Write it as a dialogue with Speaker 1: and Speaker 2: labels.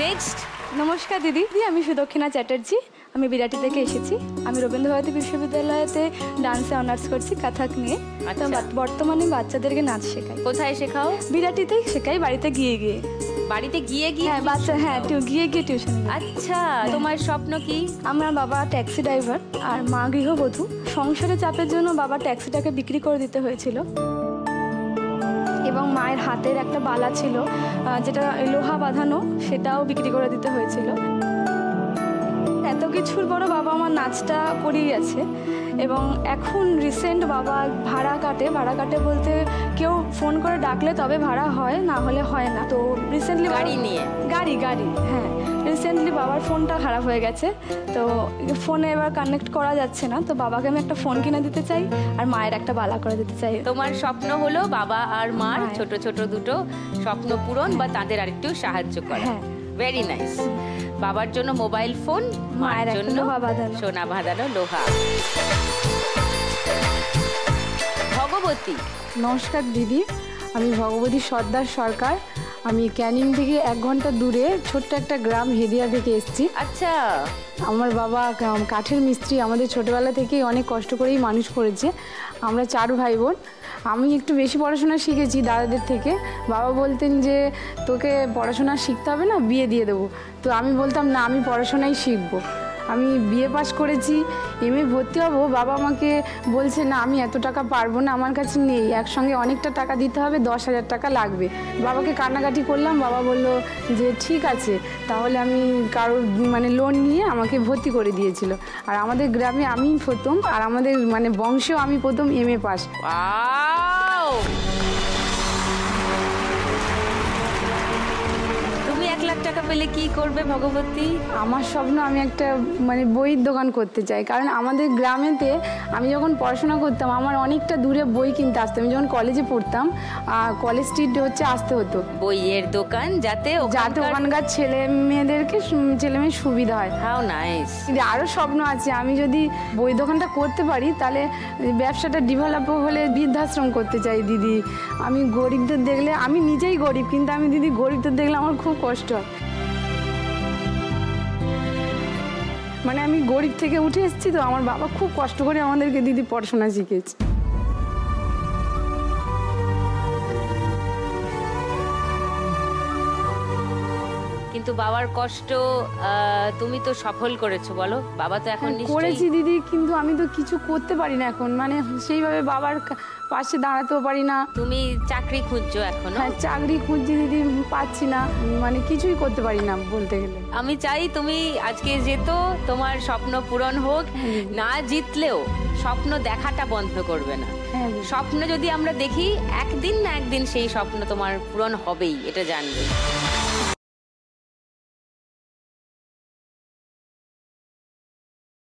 Speaker 1: Next.
Speaker 2: নমস্কার দিদি, আমি সুদক্ষিণা চ্যাটার্জি। আমি বিরাটি থেকে এসেছি। আমি রবীন্দ্রভারতী বিশ্ববিদ্যালয়তে ডান্সে অনার্স করছি, কথাক নিয়ে। বর্তমানে বাচ্চাদেরকে নাচ শেখাই।
Speaker 1: কোথায় শেখাও?
Speaker 2: বিরাটিতেই শেখাই, বাড়িতে গিয়ে গিয়ে।
Speaker 1: বাড়িতে গিয়ে গিয়ে?
Speaker 2: হ্যাঁ, বাচ্চা, হ্যাঁ, গিয়ে গিয়ে টিউশন।
Speaker 1: আচ্ছা, তোমার স্বপ্ন কি?
Speaker 2: আমার বাবা ট্যাক্সি ড্রাইভার আর মা গৃহবধূ। সংসারের চাপের জন্য বাবা ট্যাক্সিটাকে বিক্রি করে দিতে হয়েছিল এবং মায়ের হাতের একটা বালা ছিল যেটা লোহা বাঁধানো, সেটাও বিক্রি করে দিতে হয়েছিল। এত কিছুর বড় বাবা আমার নাচটা করিয়ে গেছে। এবং এখন রিসেন্ট বাবা ভাড়া কাটে বলতে কেউ ফোন করে ডাকলে তবে ভাড়া হয়, না হলে হয় না। তো রিসেন্টলি গাড়ি হ্যাঁ, রিসেন্টলি বাবার ফোনটা খারাপ হয়ে গেছে, তো ফোনে এবার কানেক্ট করা যাচ্ছে না। তো বাবাকে আমি একটা ফোন কিনে দিতে চাই আর মায়ের একটা বালা করে দিতে চাই।
Speaker 1: তোমার স্বপ্ন হলো বাবা আর মার ছোট ছোট দুটো স্বপ্ন পূরণ বা তাদের আরেকটু সাহায্য করা। Very nice. বাবার জন্য মোবাইল ফোন, মায়ের জন্য সোনা বাঁধানো লোহা। ভগবতী।
Speaker 3: নমস্কার দিদি, আমি ভগবতী সর্দার সরকার। আমি ক্যানিং থেকে 1 ঘন্টা দূরে ছোট্ট একটা গ্রাম হেদিয়া থেকে এসেছি।
Speaker 1: আচ্ছা।
Speaker 3: আমার বাবা কাঠের মিস্ত্রি, আমাদের ছোটোবেলা থেকেই অনেক কষ্ট করেই মানুষ করেছে। আমরা 4 ভাই বোন। আমি একটু বেশি পড়াশোনা শিখেছি দাদাদের থেকে। বাবা বলতেন যে তোকে পড়াশোনা শিখতে হবে না, বিয়ে দিয়ে দেবো। তো আমি বলতাম না, আমি পড়াশোনাই শিখবো। আমি বিএ পাস করেছি, এমএ ভর্তি হবো। বাবা আমাকে বলছে না, আমি এত টাকা পারবো না, আমার কাছে নেই, একসঙ্গে অনেকটা টাকা দিতে হবে, 10,000 টাকা লাগবে। বাবাকে কান্নাকাটি করলাম। বাবা বলল যে ঠিক আছে, তাহলে আমি কারোর লোন নিয়ে আমাকে ভর্তি করে দিয়েছিল। আর আমাদের গ্রামে আমি প্রথম, আর আমাদের বংশেও আমি প্রথম এমএ পাস।
Speaker 1: তুমি 1 লাখ টাকা পেলে কি করবে ভগবতী?
Speaker 3: আমার স্বপ্ন, আমি একটা বইয়ের দোকান করতে চাই। কারণ আমাদের গ্রামেতে আমি যখন পড়াশোনা করতাম, আমার অনেকটা দূরে বই কিনতে আসতাম। আমি যখন কলেজে পড়তাম, কলেজ স্ট্রিট আসতে হতো।
Speaker 1: বইয়ের দোকান যাতে
Speaker 3: ওখানকার ছেলে মেয়ের সুবিধা হয়।
Speaker 1: How nice.
Speaker 3: আরও স্বপ্ন আছে, আমি যদি বই দোকানটা করতে পারি তাহলে ব্যবসাটা ডেভেলপ হলে বৃদ্ধাশ্রম করতে চাই দিদি। আমি গরিবদের দেখলে, আমি নিজেই গরিব, কিন্তু আমি দিদি গরিবদের দেখলে আমার খুব কষ্ট হয়। আমি গরিব থেকে উঠে এসেছি, তো আমার বাবা খুব কষ্ট করে আমাদেরকে দিদি পড়াশোনা শিখেছে।
Speaker 1: কিন্তু বাবার কষ্ট তুমি তো সফল করেছো, বলো। বাবা তো এখন
Speaker 3: করেছি দিদি, কিন্তু আমি তো কিছু করতে পারি না এখন, সেইভাবে বাবার পাশে দাঁড়াতেও পারি না।
Speaker 1: তুমি চাকরি খুঁজছো এখনো?
Speaker 3: হ্যাঁ, চাকরি খুঁজছি দিদি, পাচ্ছি না, কিছুই করতে পারি না বলতে গেলে।
Speaker 1: আমি চাই তুমি আজকে যেত, তোমার স্বপ্ন পূরণ হোক। না জিতলেও স্বপ্ন দেখাটা বন্ধ করবে না। স্বপ্ন যদি আমরা দেখি, একদিন না একদিন সেই স্বপ্ন তোমার পূরণ হবেই, এটা জানবে।